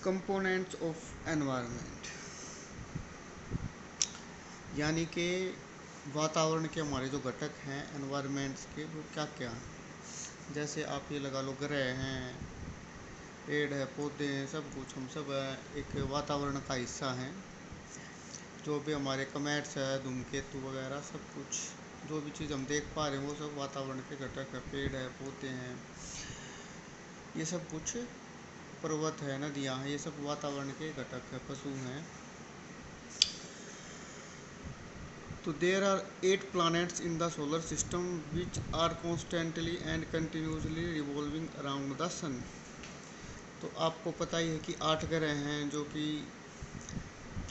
Components of environment, यानी कि वातावरण के हमारे जो घटक हैं एनवायरनमेंट्स के, वो क्या क्या हैं। जैसे आप ये लगा लो, ग्रह हैं, पेड़ है, पौधे हैं, सब कुछ हम सब एक वातावरण का हिस्सा हैं। जो भी हमारे कमेट्स है, धूमकेतु वगैरह, सब कुछ जो भी चीज़ हम देख पा रहे हैं वो सब वातावरण के घटक है। पेड़ है, पौधे हैं, ये सब कुछ, पर्वत है, नदियाँ हैं, ये सब वातावरण के घटक है। पशु हैं। तो there are 8 planets in the solar system which are constantly and continuously revolving around the sun। तो आपको पता ही है कि 8 ग्रह हैं जो कि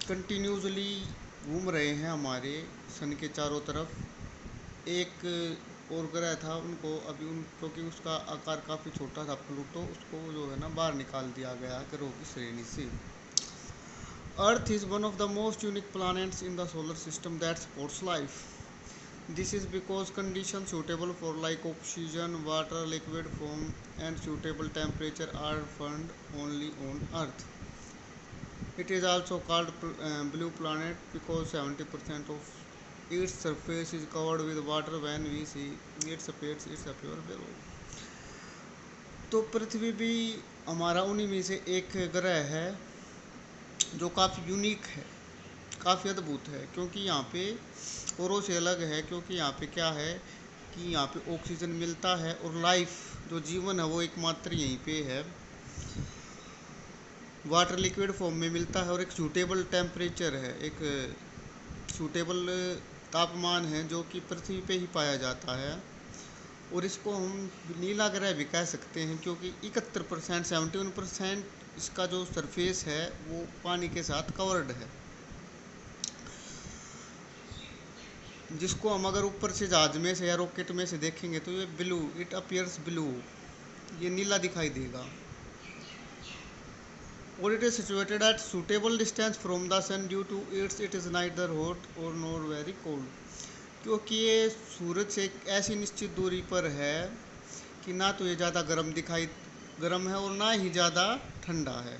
कंटिन्यूसली घूम रहे हैं हमारे सन के चारों तरफ। एक और ग्रह था, उनको अभी उन क्योंकि उसका आकार काफ़ी छोटा था, प्लूटो, उसको जो है ना बाहर निकाल दिया गया ग्रहों की श्रेणी से। Earth is one of the most unique planets in the solar system that supports life. This is because conditions suitable for like oxygen, water, liquid form and suitable temperature are found only on Earth. It is also called blue planet because 70% of its surface is covered with water. When we see its appears, it's appear below। तो पृथ्वी भी हमारा उन्हीं में से एक ग्रह है जो काफ़ी यूनिक है, काफ़ी अद्भुत है, क्योंकि यहाँ पे औरों से अलग है। क्योंकि यहाँ पे क्या है कि यहाँ पे ऑक्सीजन मिलता है और लाइफ जो जीवन है वो एकमात्र यहीं पे है। वाटर लिक्विड फॉर्म में मिलता है और एक सूटेबल टेम्परेचर है, एक सूटेबल तापमान है जो कि पृथ्वी पे ही पाया जाता है। और इसको हम नीला ग्रह भी कह सकते हैं क्योंकि 71% 71% इसका जो सरफेस है वो पानी के साथ कवर्ड है, जिसको हम अगर ऊपर से जहाज में से या रॉकेट में से देखेंगे तो ये ब्लू, इट अपीयर्स ब्लू, ये नीला दिखाई देगा। और it is situated at suitable distance from the sun due to it is neither hot और नॉर वेरी कोल्ड। क्योंकि ये सूरज से एक ऐसी निश्चित दूरी पर है कि ना तो ये ज़्यादा गर्म है और ना ही ज़्यादा ठंडा है।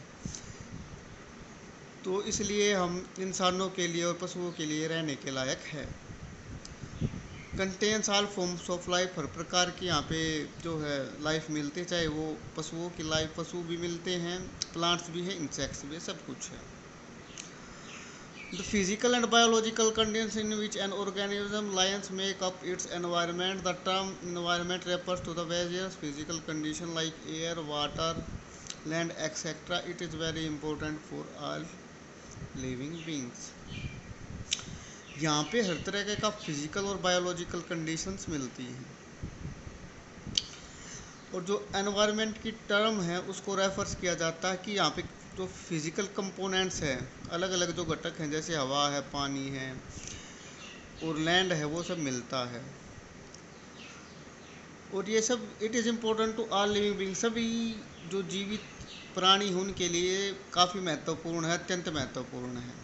तो इसलिए हम इंसानों के लिए और पशुओं के लिए रहने के लायक है। Contains all forms of life, हर प्रकार की यहाँ पे जो है लाइफ मिलती है, चाहे वो पशुओं की लाइफ, पशु भी मिलते हैं, प्लांट्स भी हैं, इंसेक्ट्स भी, सब कुछ है। The physical and biological conditions in which an organism lines make up its environment. The term environment refers to the various physical condition like air, water, land etcetera. It is very important for all living beings. यहाँ पे हर तरह का physical और biological conditions मिलती हैं। और जो environment की टर्म है उसको रेफर्स किया जाता है कि यहाँ पे जो फिजिकल कंपोनेंट्स हैं, अलग अलग जो घटक हैं, जैसे हवा है, पानी है और लैंड है, वो सब मिलता है। और ये सब it is important to all living being, सभी जो जीवित प्राणी हैं उनके लिए काफ़ी महत्वपूर्ण है, अत्यंत महत्वपूर्ण है।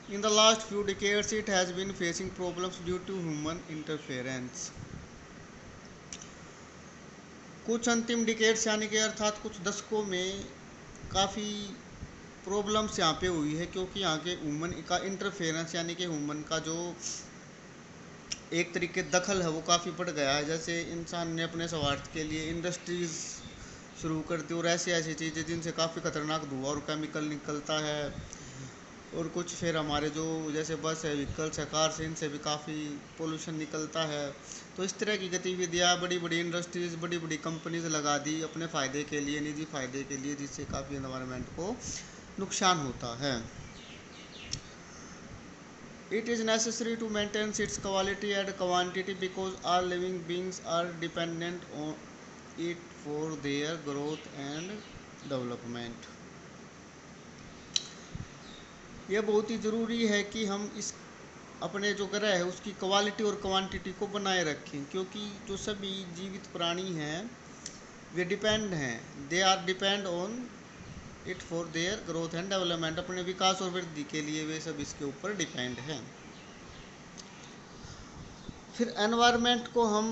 In the last few decades, it has been facing problems due to human interference। कुछ अंतिम डिकेड्स यानी कि अर्थात कुछ दशकों में काफ़ी प्रॉब्लम्स यहाँ पे हुई है, क्योंकि यहाँ के ह्यूमन का इंटरफेरेंस यानी कि ह्यूमन का जो एक तरीके दखल है वो काफ़ी बढ़ गया है। जैसे इंसान ने अपने स्वार्थ के लिए इंडस्ट्रीज़ शुरू कर दी और ऐसी ऐसी चीज़ें जिनसे काफ़ी खतरनाक धुआं और केमिकल निकलता है। और कुछ फिर हमारे जो जैसे बस है, व्हीकल्स है, कार से, इनसे भी काफ़ी पोल्यूशन निकलता है। तो इस तरह की गतिविधियाँ बड़ी बड़ी इंडस्ट्रीज़, बड़ी बड़ी कंपनीज लगा दी अपने फ़ायदे के लिए, निजी फ़ायदे के लिए, जिससे काफ़ी एनवायरनमेंट को नुकसान होता है। It is necessary to maintain its quality and quantity because all living beings are dependent on it for their growth and development. यह बहुत ही ज़रूरी है कि हम इस अपने जो ग्रह है उसकी क्वालिटी और क्वांटिटी को बनाए रखें, क्योंकि जो सभी जीवित प्राणी हैं वे डिपेंड हैं, they are depend on it for their growth and development. अपने विकास और वृद्धि के लिए वे सब इसके ऊपर डिपेंड हैं। फिर एनवायरनमेंट को हम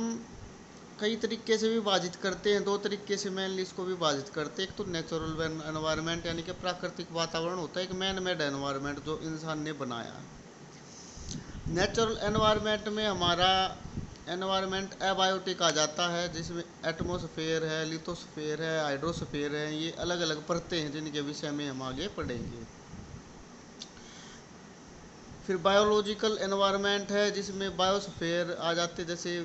कई तरीके से विभाजित करते हैं, दो तरीके से मेनली इसको विभाजित करते हैं। एक तो नेचुरल एनवायरनमेंट यानी कि प्राकृतिक वातावरण होता है, एक मैन मेड एनवायरनमेंट जो इंसान ने बनाया। नेचुरल एनवायरनमेंट में हमारा एनवायरनमेंट एबायोटिक आ जाता है, जिसमें एटमॉस्फेयर है, लिथोस्फेयर है, हाइड्रोस्फेयर है, ये अलग अलग परतें हैं जिनके विषय में हम आगे पढ़ेंगे। फिर बायोलॉजिकल एनवायरनमेंट है, जिसमें बायोस्फेयर आ जाते हैं, जैसे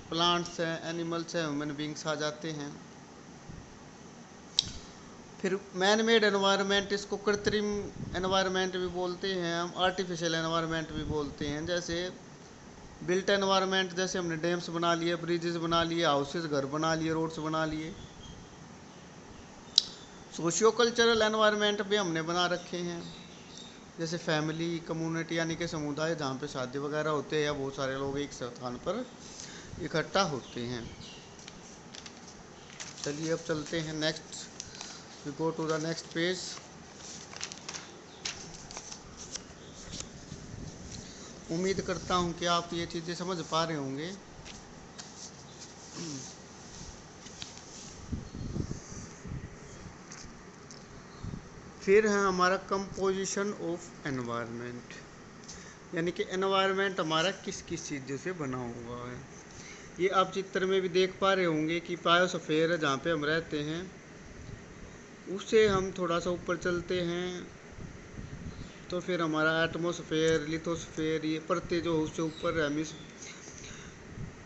प्लांट्स हैं, एनिमल्स हैं, ह्यूमन बींग्स आ जाते हैं। फिर मैन मेड एनवायरनमेंट, इसको कृत्रिम एनवायरनमेंट भी बोलते हैं, हम आर्टिफिशियल एनवायरनमेंट भी बोलते हैं। जैसे बिल्ट एनवायरनमेंट, जैसे हमने डैम्स बना लिए, ब्रिजेस बना लिए, हाउसेस घर बना लिए, रोड्स बना लिए। सोशियो कल्चरल एनवायरनमेंट भी हमने बना रखे हैं, जैसे फैमिली, कम्युनिटी यानी कि समुदाय, जहाँ पे शादी वगैरह होते हैं या बहुत सारे लोग एक स्थान पर इकट्ठा होते हैं। चलिए अब चलते हैं next, we go to the next page. उम्मीद करता हूँ कि आप ये चीज़ें समझ पा रहे होंगे। फिर है हमारा कंपोजिशन ऑफ एनवायरनमेंट, यानी कि एनवायरनमेंट हमारा किस किस चीज़ों से बना हुआ है। ये आप चित्र में भी देख पा रहे होंगे कि बायोस्फीयर है जहाँ पे हम रहते हैं, उससे हम थोड़ा सा ऊपर चलते हैं तो फिर हमारा एटमॉस्फेयर, लिथोस्फेयर, ये परतें जो उससे ऊपर है,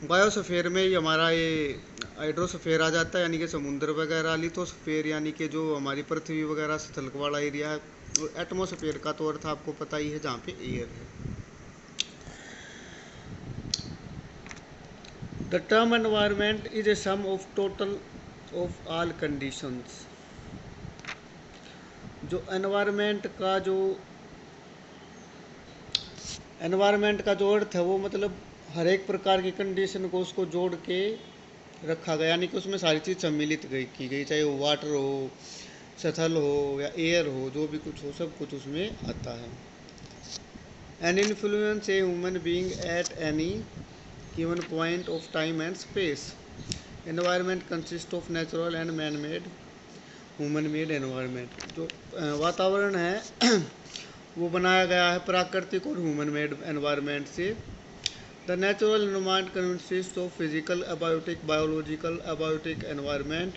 बायोस्फीयर में ही हमारा ये हाइड्रोस्फीयर आ जाता है, यानी कि समुद्र वगैरह। लिथोस्फीयर यानी कि जो हमारी पृथ्वी वगैरह स्थल वाला एरिया है। और एटमॉस्फेयर का तो अर्थ आपको पता ही है, जहाँ पे एयर है। The term environment is a sum of total of all conditions. जो एनवायरनमेंट का जो अर्थ है वो मतलब हर एक प्रकार की कंडीशन को उसको जोड़ के रखा गया, यानी कि उसमें सारी चीज़ सम्मिलित की गई, चाहे वो वाटर हो, स्थल हो या एयर हो, जो भी कुछ हो सब कुछ उसमें आता है। An influence a human being at any given point of time and space. Environment consist of natural and man made human made environment. जो वातावरण है वो बनाया गया है प्राकृतिक और ह्यूमन मेड एनवायरनमेंट से। The natural environment consist of physical abiotic, biological abiotic environment.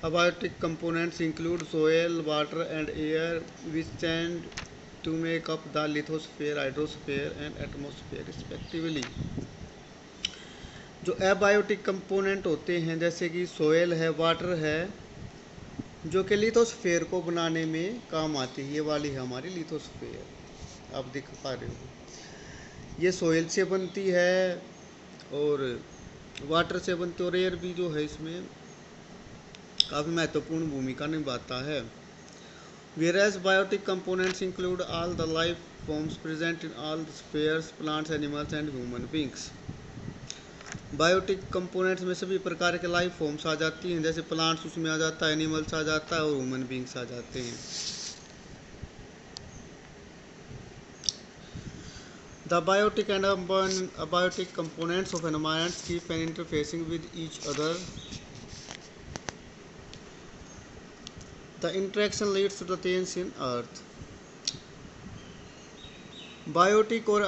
Abiotic components include soil, water and air, which tend to make up the lithosphere, hydrosphere and atmosphere respectively. जो abiotic component होते हैं, जैसे कि soil है, water है, जो कि lithosphere को बनाने में काम आती है। ये वाली है हमारी लिथोस्फेयर, आप देख पा रहे हो। ये सोयल से बनती है और वाटर से बनती है, और एयर भी जो है इसमें काफ़ी महत्वपूर्ण भूमिका निभाता है। Whereas biotic components include all the life forms present in all the spheres, plants, animals and human beings. Biotic components में सभी प्रकार के लाइफ फॉर्म्स आ जाती हैं, जैसे प्लांट्स उसमें आ जाता है, एनिमल्स आ जाता है और ह्यूमन बींग्स आ जाते हैं। The biotic and abiotic components of environments keep on interfacing with each other. The interaction leads to the change in earth. Biotic और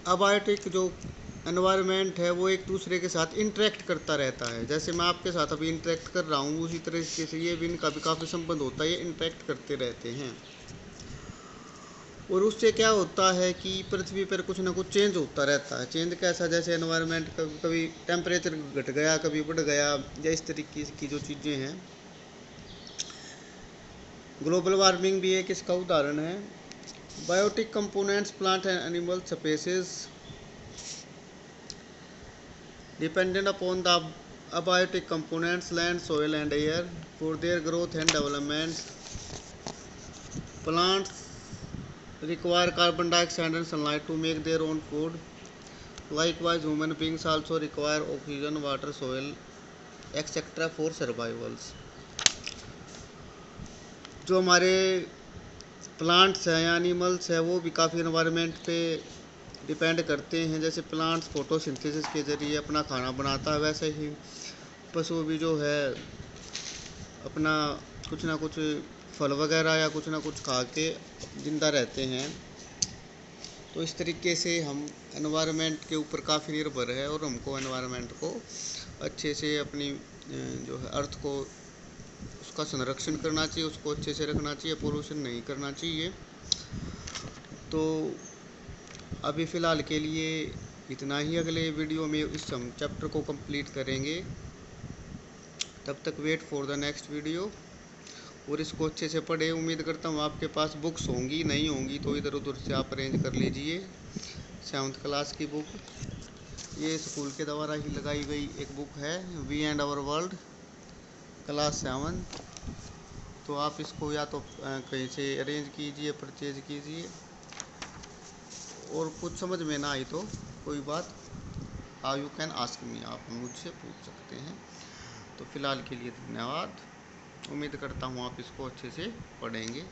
अबायोटिक जो एनवायरनमेंट है वो एक दूसरे के साथ इंटरेक्ट करता रहता है। जैसे मैं आपके साथ अभी इंटरेक्ट कर रहा हूँ, उसी तरीके से ये भी इनका भी काफ़ी संबंध होता है, ये इंटरेक्ट करते रहते हैं। और उससे क्या होता है कि पृथ्वी पर कुछ ना कुछ चेंज होता रहता है। चेंज कैसा, जैसे एनवायरनमेंट कभी टेम्परेचर घट गया, कभी बढ़ गया, या इस तरीके की जो चीज़ें हैं। ग्लोबल वार्मिंग भी एक इसका उदाहरण है। Biotic components, plant and animal species dependent upon the abiotic components, land, soil and air for their growth and development. Plants require carbon dioxide and sunlight to make their own food. Likewise, human beings also require oxygen, water, soil, etc. for survival. जो हमारे plants हैं या animals है वो भी काफ़ी environment पे depend करते हैं। जैसे प्लांट्स फोटोसिंथेसिस के ज़रिए अपना खाना बनाता है, वैसे ही पशु भी जो है अपना कुछ ना कुछ फल वगैरह या कुछ ना कुछ खा के ज़िंदा रहते हैं। तो इस तरीके से हम एनवायरनमेंट के ऊपर काफ़ी निर्भर है, और हमको एनवायरनमेंट को अच्छे से अपनी जो है अर्थ को उसका संरक्षण करना चाहिए, उसको अच्छे से रखना चाहिए, पोल्यूशन नहीं करना चाहिए। तो अभी फ़िलहाल के लिए इतना ही। अगले वीडियो में इस हम चैप्टर को कंप्लीट करेंगे। तब तक wait for the next video, और इसको अच्छे से पढ़े। उम्मीद करता हूँ आपके पास बुक्स होंगी, नहीं होंगी तो इधर उधर से आप अरेंज कर लीजिए। 7th क्लास की बुक, ये स्कूल के द्वारा ही लगाई गई एक बुक है, we and our world, class 7। तो आप इसको या तो कहीं से अरेंज कीजिए, परचेज कीजिए। और कुछ समझ में ना आई तो कोई बात, यू कैन आस्क मी, आप मुझसे पूछ सकते हैं। तो फ़िलहाल के लिए धन्यवाद। उम्मीद करता हूँ आप इसको अच्छे से पढ़ेंगे।